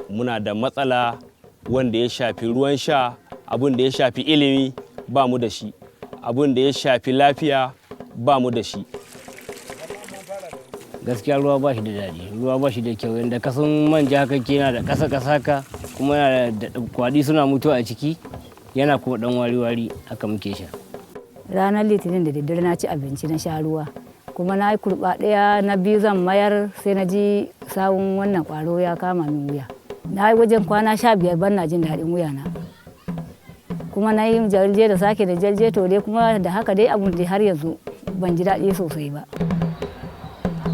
muna da matsala wanda ya shafi ruwan sha, abin da ya shafi ilimi ba mu da shi, abin da ya shafi lafiya ba mu da shi. Gaskiya ruwa ba shi da daɗi, ruwa ba shi da kyau, yadda kasan manja haka yana da ƙasa-ƙasa haka, kuma yana da kwaɗi suna mutuwa a ciki, yana kuma ɗan wari-wari haka muke sha. Ranar Litinin da daddare na ci abinci na sha ruwa, kuma na yi kurɓa ɗaya na biyu zan mayar sai na ji sawun wannan ƙwaro ya kama min wuya. Na yi wajen kwana 15 ban na jin daɗin wuyana. Kuma na yi jalje da sake da jalje to dai kuma da haka dai abun da har yanzu ban ji daɗi sosai ba.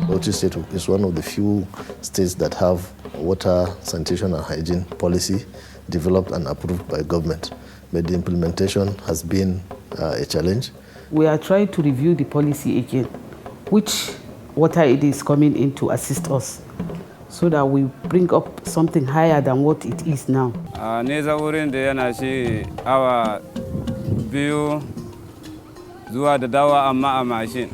Bauchi State is one of the few states that have water, sanitation and hygiene policy developed and approved by government. But the implementation has been a challenge. We are trying to review the policy again, which water it is coming in to assist us, so that we bring up something higher than what it is now. Neza wurin da yana shi awa 2 zuwa da dawa amma a mashin.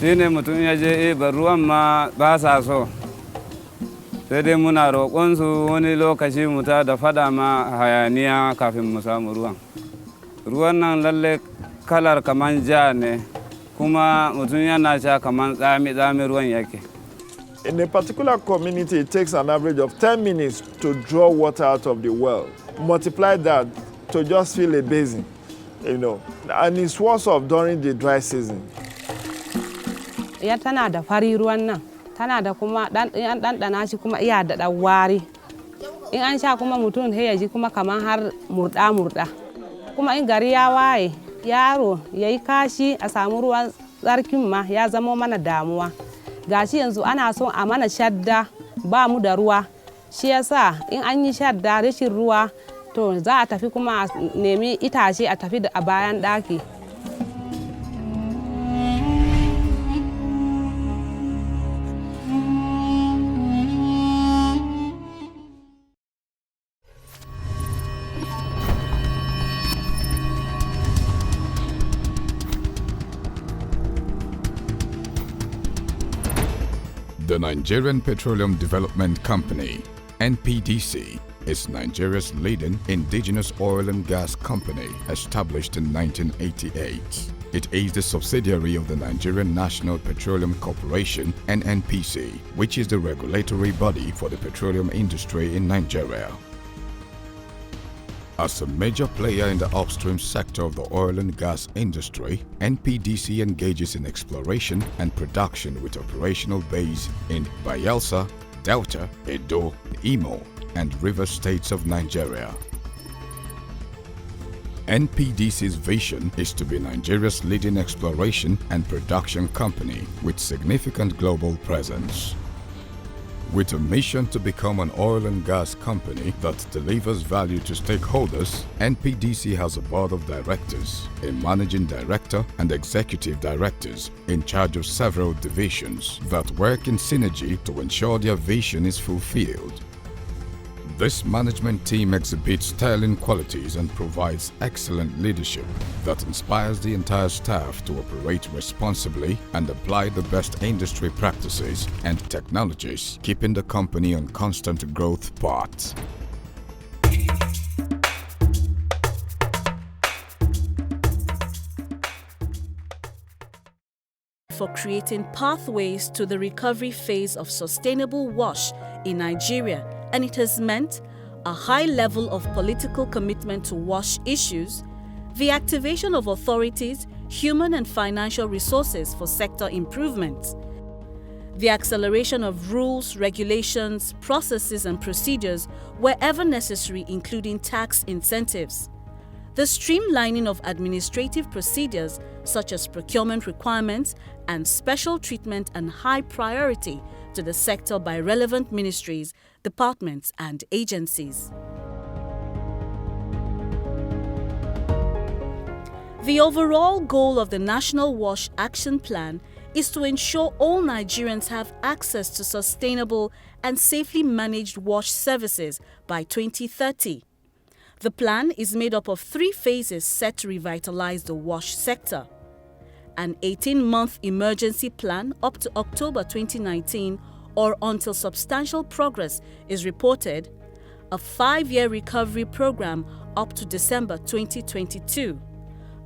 Shi ne mutum ya je ba ruwan ma ba sa so. Sai dai muna roƙonsu wani lokaci mu ta da fada ma hayaniya kafin mu samu ruwan. Ruwan nan lalle kalar kaman ja ne, kuma mutum yana sha kaman tsami-tsami ruwan yake. In a particular community, it takes an average of 10 minutes to draw water out of the well. Multiply that to just fill a basin, and it's worse off during the dry season. Ya tana da fari ruwan nan, tana da kuma ɗanɗana shi kuma iya da ɗan wari. In an sha kuma mutum sai ya ji kuma kamar har murɗa-murɗa. Kuma in gari ya waye, yaro ya yi kashi a samu ruwan tsarkin ma ya zama mana damuwa. Gashi yanzu ana so a mana shadda ba mu da ruwa, shi yasa in an yi shadda rashin ruwa to za a tafi kuma a nemi itace a tafi a bayan ɗaki. The Nigerian Petroleum Development Company, NPDC, is Nigeria's leading indigenous oil and gas company, established in 1988. It is the subsidiary of the Nigerian National Petroleum Corporation, NNPC, which is the regulatory body for the petroleum industry in Nigeria. As a major player in the upstream sector of the oil and gas industry, NPDC engages in exploration and production with operational base in Bayelsa, Delta, Edo, Imo, and River states of Nigeria. NPDC's vision is to be Nigeria's leading exploration and production company with significant global presence. With a mission to become an oil and gas company that delivers value to stakeholders, NPDC has a board of directors, a managing director and executive directors in charge of several divisions that work in synergy to ensure their vision is fulfilled. This management team exhibits sterling qualities and provides excellent leadership that inspires the entire staff to operate responsibly and apply the best industry practices and technologies, keeping the company on constant growth path. For creating pathways to the recovery phase of sustainable wash in Nigeria, and it has meant a high level of political commitment to wash issues, the activation of authorities, human and financial resources for sector improvement, the acceleration of rules, regulations, processes and procedures wherever necessary, including tax incentives, the streamlining of administrative procedures such as procurement requirements and special treatment and high priority to the sector by relevant ministries, departments and agencies. The overall goal of the National Wash Action Plan is to ensure all Nigerians have access to sustainable and safely managed wash services by 2030. The plan is made up of 3 phases set to revitalize the wash sector: an 18-month emergency plan up to October 2019, or until substantial progress is reported, a 5-year recovery program up to December 2022,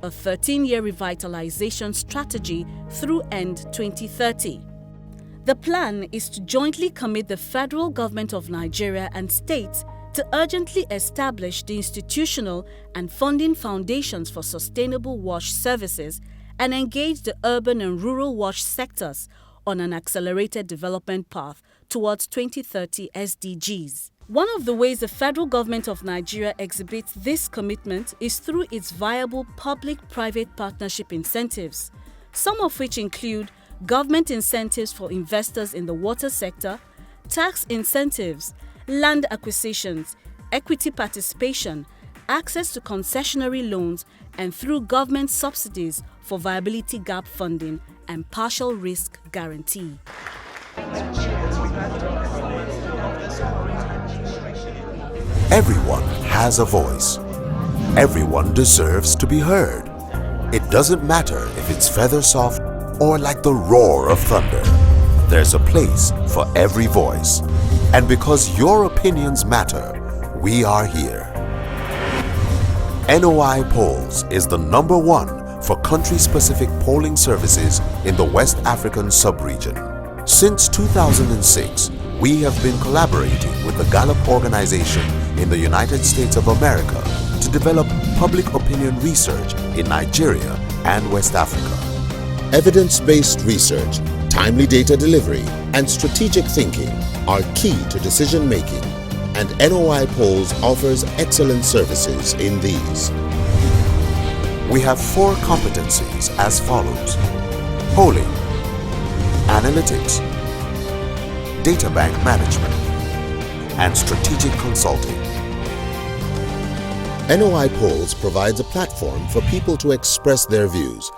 a 13-year revitalization strategy through end 2030. The plan is to jointly commit the federal government of Nigeria and states to urgently establish the institutional and funding foundations for sustainable wash services and engage the urban and rural wash sectors on an accelerated development path towards 2030 SDGs. One of the ways the federal government of Nigeria exhibits this commitment is through its viable public-private partnership incentives, some of which include government incentives for investors in the water sector, tax incentives, land acquisitions, equity participation, access to concessionary loans, and through government subsidies for viability gap funding and partial risk guarantee. Everyone has a voice. Everyone deserves to be heard. It doesn't matter if it's feather soft or like the roar of thunder. There's a place for every voice. And because your opinions matter, we are here. NOI Polls is the #1 for country-specific polling services in the West African sub-region. Since 2006, we have been collaborating with the Gallup organization in the United States of America to develop public opinion research in Nigeria and West Africa. Evidence-based research, timely data delivery, and strategic thinking are key to decision-making, and NOI Polls offers excellent services in these. We have 4 competencies as follows: polling, analytics, data bank management, and strategic consulting. NOI Polls provides a platform for people to express their views.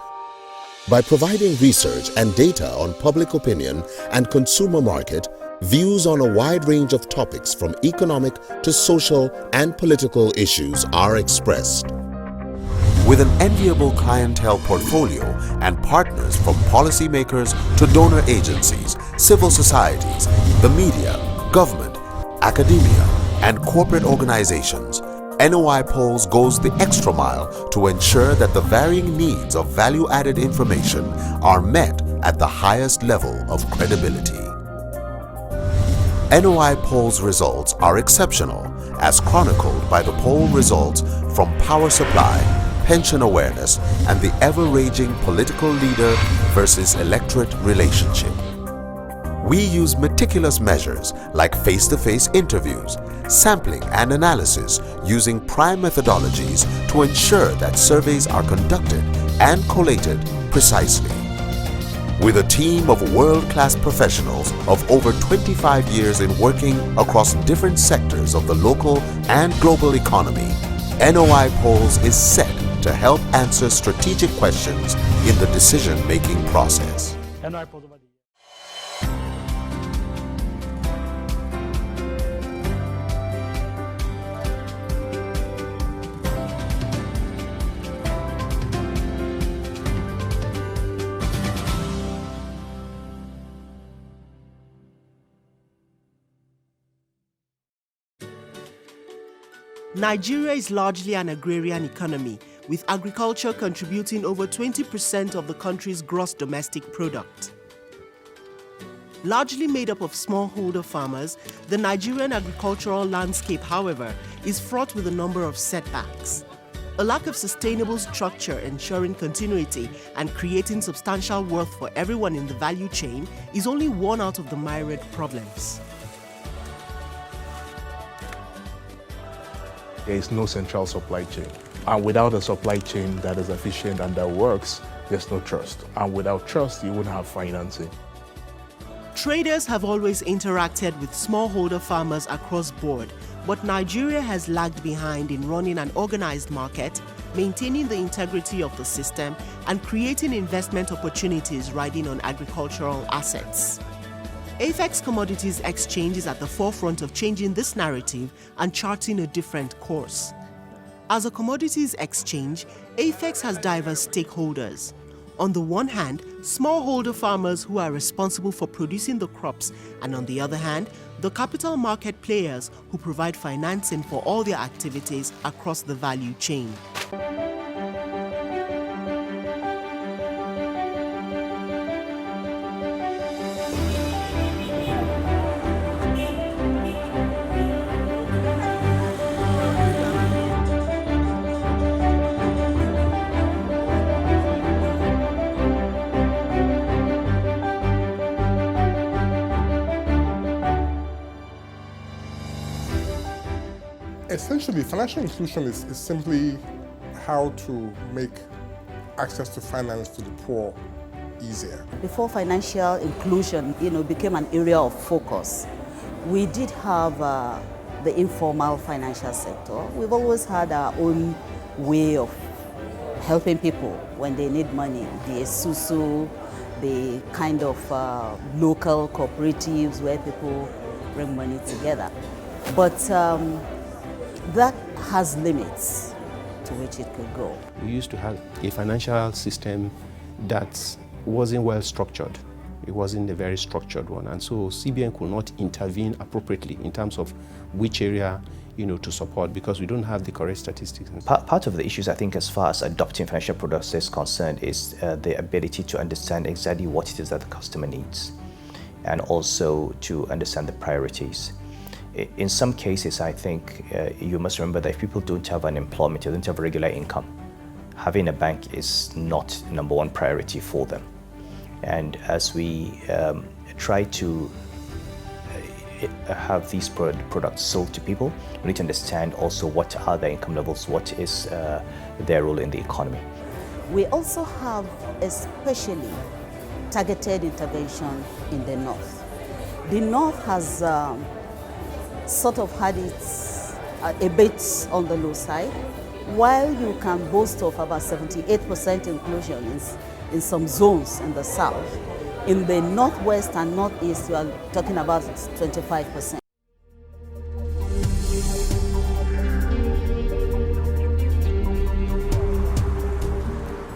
By providing research and data on public opinion and consumer market, views on a wide range of topics from economic to social and political issues are expressed. With an enviable clientele portfolio and partners from policymakers to donor agencies, civil societies, the media, government, academia, and corporate organizations, NOI Polls goes the extra mile to ensure that the varying needs of value-added information are met at the highest level of credibility. NOI Polls results are exceptional, as chronicled by the poll results from power supply, pension awareness, and the ever-raging political leader versus electorate relationship. We use meticulous measures like face-to-face interviews, sampling and analysis using prime methodologies to ensure that surveys are conducted and collated precisely. With a team of world-class professionals of over 25 years in working across different sectors of the local and global economy, NOI Polls is set to help answer strategic questions in the decision-making process. Nigeria is largely an agrarian economy, with agriculture contributing over 20% of the country's gross domestic product. Largely made up of smallholder farmers, the Nigerian agricultural landscape, however, is fraught with a number of setbacks. A lack of sustainable structure ensuring continuity and creating substantial worth for everyone in the value chain is only one out of the myriad problems. There is no central supply chain. And without a supply chain that is efficient and that works, there's no trust. And without trust, you wouldn't have financing. Traders have always interacted with smallholder farmers across board, but Nigeria has lagged behind in running an organized market, maintaining the integrity of the system, and creating investment opportunities riding on agricultural assets. AFEX Commodities Exchange is at the forefront of changing this narrative and charting a different course. As a commodities exchange, AFEX has diverse stakeholders. On the one hand, smallholder farmers who are responsible for producing the crops, and on the other hand, the capital market players who provide financing for all their activities across the value chain. Essentially, financial inclusion is simply how to make access to finance to the poor easier. Before financial inclusion, became an area of focus, we did have the informal financial sector. We've always had our own way of helping people when they need money, the Esusu, the kind of local cooperatives where people bring money together. But that has limits to which it could go. We used to have a financial system that wasn't well structured. It wasn't a very structured one, and so CBN could not intervene appropriately in terms of which area to support, because we don't have the correct statistics. Part of the issues, I think, as far as adopting financial products is concerned, is the ability to understand exactly what it is that the customer needs, and also to understand the priorities. In some cases, I think you must remember that if people don't have an employment, they don't have a regular income, having a bank is not number one priority for them. And as we try to have these products sold to people, we need to understand also what are their income levels, what is their role in the economy. We also have especially targeted intervention in the North. The North has sort of had it a bit on the low side, while you can boast of about 78% inclusion in some zones in the South. In the Northwest and Northeast, you are talking about 25%.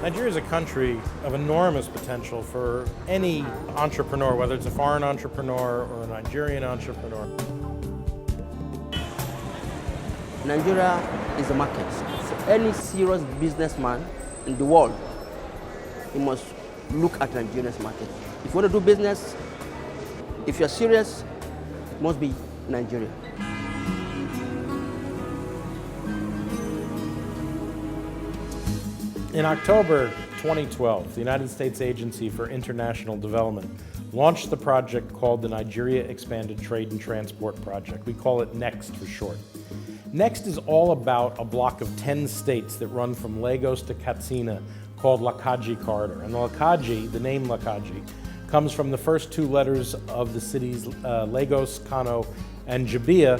Nigeria is a country of enormous potential for any entrepreneur, whether it's a foreign entrepreneur or a Nigerian entrepreneur. Nigeria is a market. So any serious businessman in the world, he must look at Nigeria's market. If you want to do business, if you're serious, it must be Nigeria. In October 2012, the United States Agency for International Development launched the project called the Nigeria Expanded Trade and Transport Project. We call it NEXT for short. NEXT is all about a block of 10 states that run from Lagos to Katsina called Lakaji Corridor. And the name Lakaji, comes from the first two letters of the cities Lagos, Kano, and Jabia,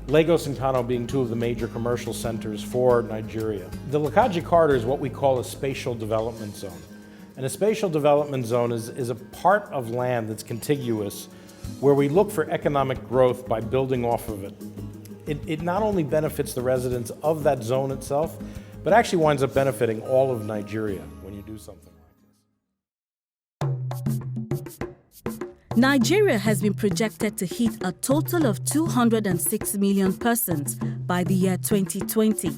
Lagos and Kano being two of the major commercial centers for Nigeria. The Lakaji Corridor is what we call a spatial development zone. And a spatial development zone is a part of land that's contiguous where we look for economic growth by building off of it. It not only benefits the residents of that zone itself, but actually winds up benefiting all of Nigeria when you do something like this. Nigeria has been projected to hit a total of 206 million persons by the year 2020.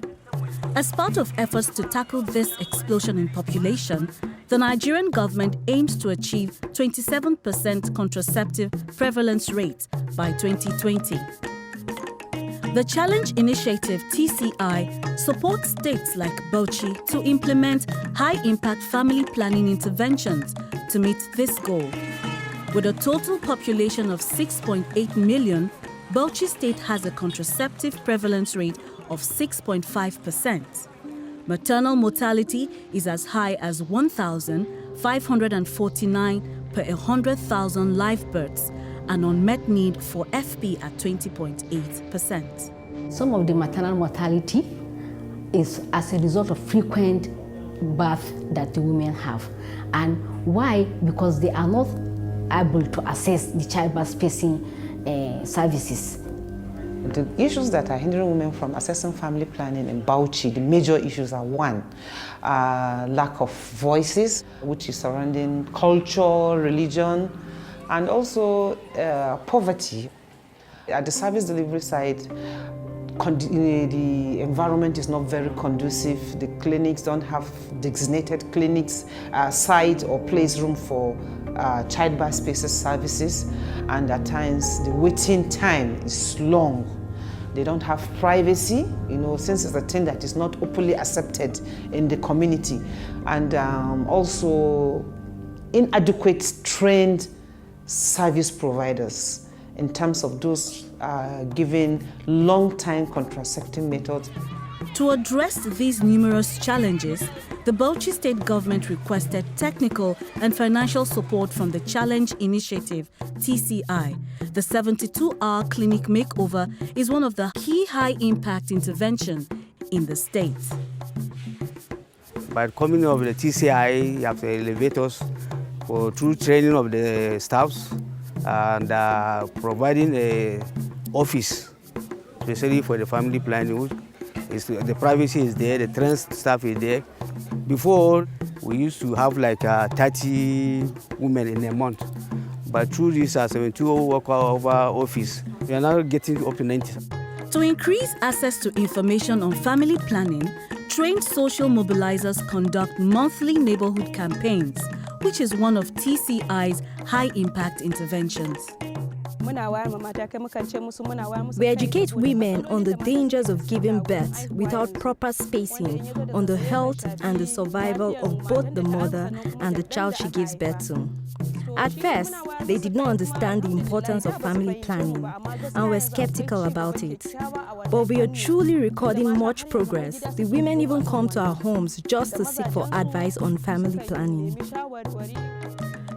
As part of efforts to tackle this explosion in population, the Nigerian government aims to achieve 27% contraceptive prevalence rate by 2020. The Challenge Initiative TCI supports states like Bauchi to implement high-impact family planning interventions to meet this goal. With a total population of 6.8 million, Bauchi State has a contraceptive prevalence rate of 6.5%. Maternal mortality is as high as 1,549 per 100,000 live births, and unmet need for FP at 20.8%. Some of the maternal mortality is as a result of frequent birth that the women have. And why? Because they are not able to access the childbirth spacing services. The issues that are hindering women from accessing family planning in Bauchi, the major issues are one, lack of voices, which is surrounding culture, religion, and also poverty. At the service delivery side, the environment is not very conducive. The clinics don't have designated clinics, site or place room for childbirth spaces services, and at times the waiting time is long. They don't have privacy, since it's a thing that is not openly accepted in the community, and also inadequate trained service providers in terms of those giving long-time contraceptive methods. To address these numerous challenges, the Bauchi State government requested technical and financial support from the Challenge Initiative, TCI. The 72-hour clinic makeover is one of the key high-impact interventions in the state. By coming of the TCI, you have the elevators for through training of the staffs and providing a office, especially for the family planning. The privacy is there, the trained staff is there. Before, we used to have like 30 women in a month, but through this 72 worker over office, we are now getting up to 90. To increase access to information on family planning, trained social mobilizers conduct monthly neighborhood campaigns, which is one of TCI's high-impact interventions. We educate women on the dangers of giving birth without proper spacing, on the health and the survival of both the mother and the child she gives birth to. At first, they did not understand the importance of family planning and were skeptical about it. But we are truly recording much progress. The women even come to our homes just to seek for advice on family planning.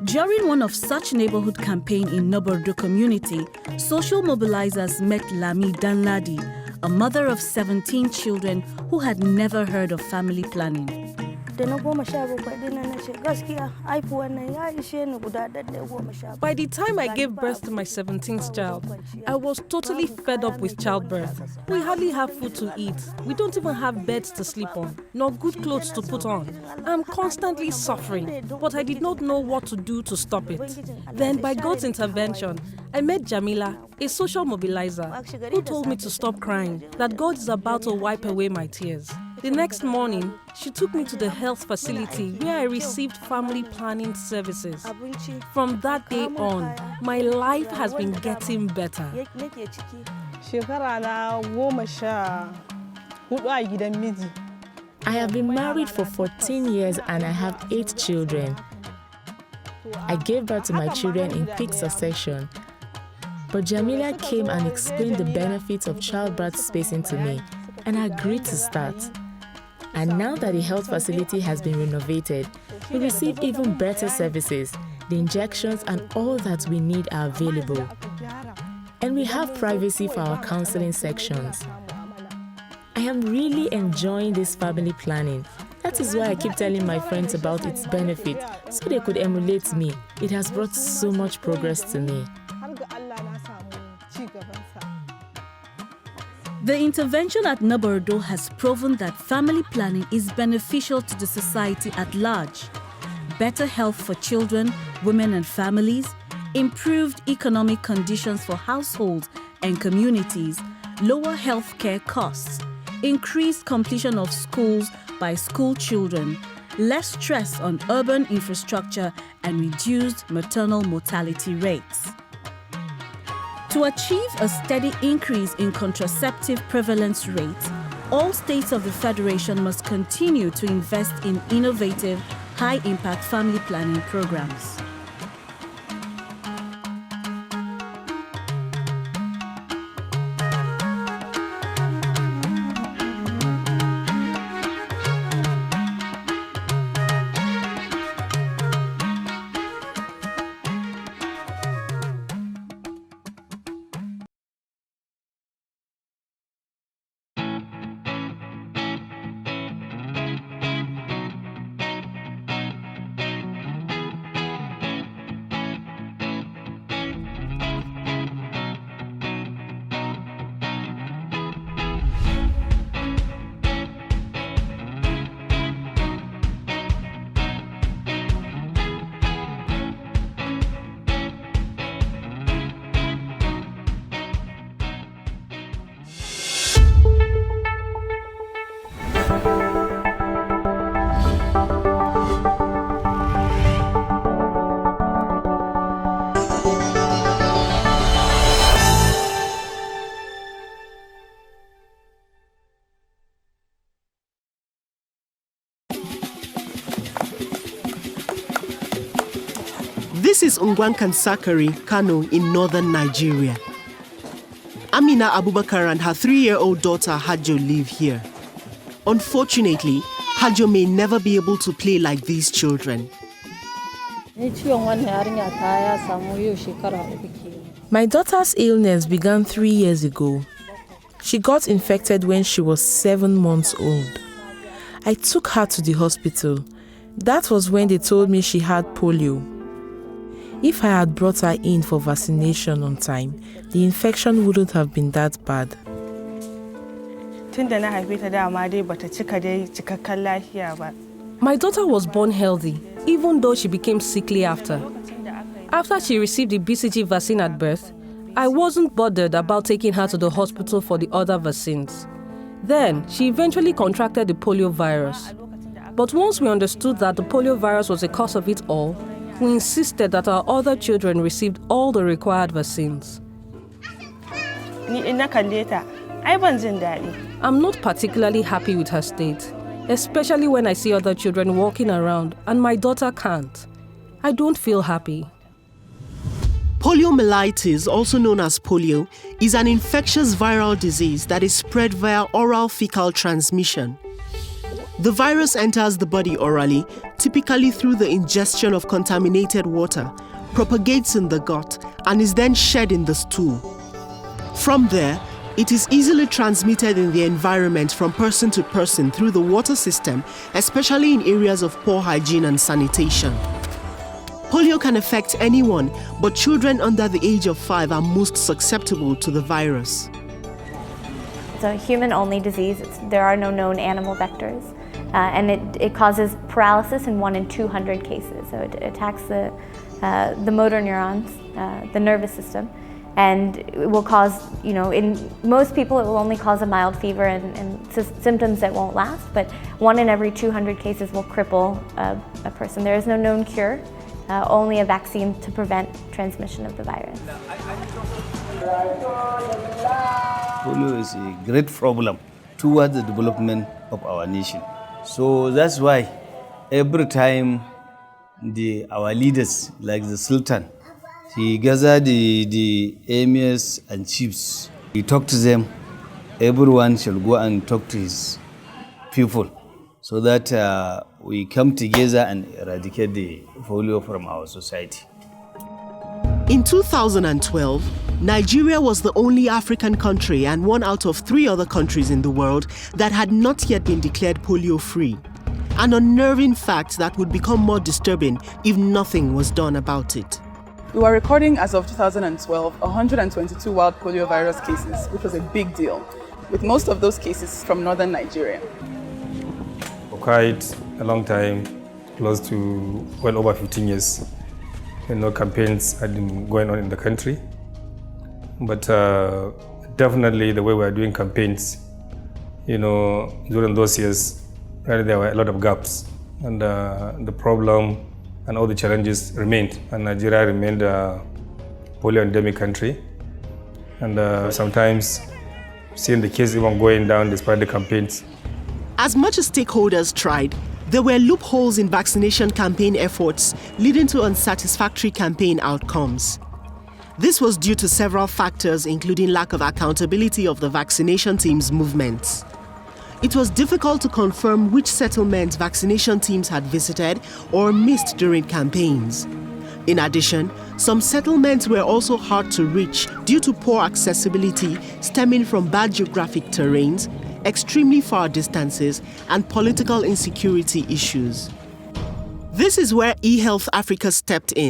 During one of such neighborhood campaign in Nobordo community, social mobilizers met Lami Danladi, a mother of 17 children who had never heard of family planning. By the time I gave birth to my 17th child, I was totally fed up with childbirth. We hardly have food to eat. We don't even have beds to sleep on, nor good clothes to put on. I'm constantly suffering, but I did not know what to do to stop it. Then, by God's intervention, I met Jamila, a social mobilizer, who told me to stop crying, that God is about to wipe away my tears. The next morning, she took me to the health facility where I received family planning services. From that day on, my life has been getting better. I have been married for 14 years and I have 8 children. I gave birth to my children in quick succession. But Jamila came and explained the benefits of childbirth spacing to me, and I agreed to start. And now that the health facility has been renovated, we receive even better services. The injections and all that we need are available. And we have privacy for our counseling sections. I am really enjoying this family planning. That is why I keep telling my friends about its benefit, so they could emulate me. It has brought so much progress to me. The intervention at Nobordo has proven that family planning is beneficial to the society at large. Better health for children, women and families, improved economic conditions for households and communities, lower healthcare costs, increased completion of schools by school children, less stress on urban infrastructure and reduced maternal mortality rates. To achieve a steady increase in contraceptive prevalence rate, all states of the Federation must continue to invest in innovative, high-impact family planning programs. is Ungwankan Sakari, Kano in northern Nigeria. Amina Abubakar and her 3-year-old daughter Hajo live here. Unfortunately, Hajo may never be able to play like these children. My daughter's illness began 3 years ago. She got infected when she was 7 months old. I took her to the hospital. That was when they told me she had polio. If I had brought her in for vaccination on time, the infection wouldn't have been that bad. My daughter was born healthy, even though she became sickly after. After she received the BCG vaccine at birth, I wasn't bothered about taking her to the hospital for the other vaccines. Then, she eventually contracted the polio virus. But once we understood that the polio virus was the cause of it all, we insisted that our other children received all the required vaccines. I'm not particularly happy with her state, especially when I see other children walking around and my daughter can't. I don't feel happy. Poliomyelitis, also known as polio, is an infectious viral disease that is spread via oral fecal transmission. The virus enters the body orally, typically through the ingestion of contaminated water, propagates in the gut, and is then shed in the stool. From there, it is easily transmitted in the environment from person to person through the water system, especially in areas of poor hygiene and sanitation. Polio can affect anyone, but children under the age of 5 are most susceptible to the virus. It's a human-only disease. There are no known animal vectors, and it causes paralysis in 1 in 200 cases. So it attacks the motor neurons, the nervous system, and it will cause, in most people it will only cause a mild fever and symptoms that won't last, but 1 in every 200 cases will cripple a person. There is no known cure. Only a vaccine to prevent transmission of the virus. Polio is a great problem towards the development of our nation. So that's why every time our leaders, like the Sultan, he gathered the emirs and chiefs. He talked to them. Everyone shall go and talk to his people, so that we come together and eradicate the polio from our society. In 2012, Nigeria was the only African country and 1 out of 3 other countries in the world that had not yet been declared polio-free. An unnerving fact that would become more disturbing if nothing was done about it. We were recording, as of 2012, 122 wild polio virus cases, which was a big deal, with most of those cases from northern Nigeria. For quite a long time, close to well over 15 years, campaigns had been going on in the country. But definitely the way we are doing campaigns, during those years, there were a lot of gaps, and the problem and all the challenges remained, and Nigeria remained a polio endemic country. And sometimes seeing the case even going down despite the campaigns. As much as stakeholders tried, there were loopholes in vaccination campaign efforts, leading to unsatisfactory campaign outcomes. This was due to several factors, including lack of accountability of the vaccination team's movements. It was difficult to confirm which settlements vaccination teams had visited or missed during campaigns. In addition, some settlements were also hard to reach due to poor accessibility stemming from bad geographic terrains, extremely far distances, and political insecurity issues. This is where eHealth Africa stepped in